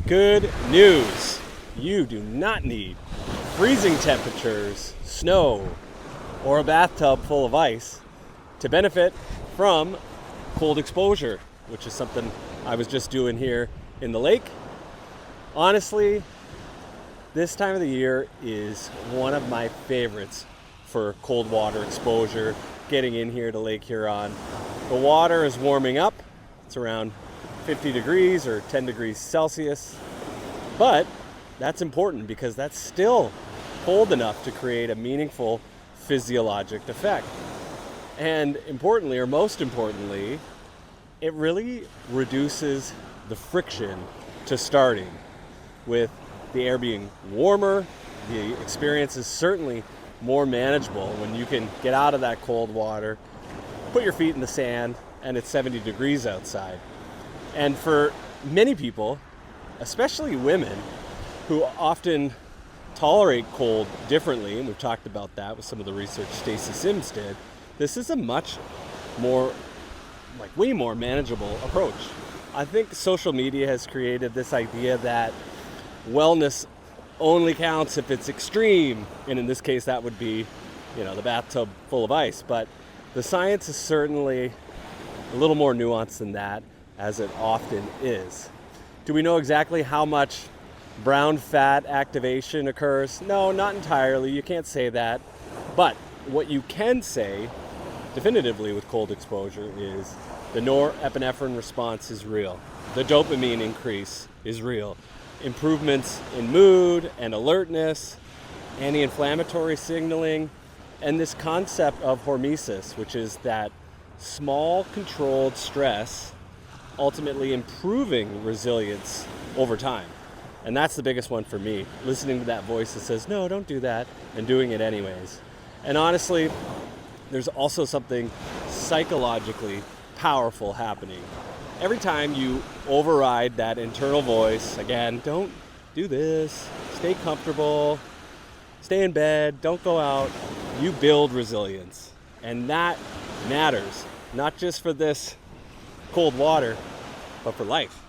Good news. You do not need freezing temperatures, snow, or a bathtub full of ice to benefit from cold exposure, which is something I was just doing here in the lake. Honestly, this time of the year is one of my favorites for cold water exposure, getting in here to Lake Huron. The water is warming up. It's around 50 degrees or 10 degrees Celsius. But that's important because that's still cold enough to create a meaningful physiologic effect. And importantly, or most importantly, it really reduces the friction to starting. With the air being warmer, the experience is certainly more manageable when you can get out of that cold water, put your feet in the sand, and it's 70 degrees outside. And for many people, especially women, who often tolerate cold differently, and we've talked about that with some of the research Stacey Sims did, this is a much more, way more manageable approach. I think social media has created this idea that wellness only counts if it's extreme, and in this case that would be, the bathtub full of ice. But the science is certainly a little more nuanced than that, as it often is. Do we know exactly how much brown fat activation occurs? No, not entirely. You can't say that. But what you can say definitively with cold exposure is the norepinephrine response is real. The dopamine increase is real. Improvements in mood and alertness, anti-inflammatory signaling, and this concept of hormesis, which is that small controlled stress ultimately improving resilience over time. And that's the biggest one for me, listening to that voice that says, no, don't do that, and doing it anyways. And honestly, there's also something psychologically powerful happening. Every time you override that internal voice, again, don't do this, stay comfortable, stay in bed, don't go out, you build resilience. And that matters, not just for this cold water, but for life.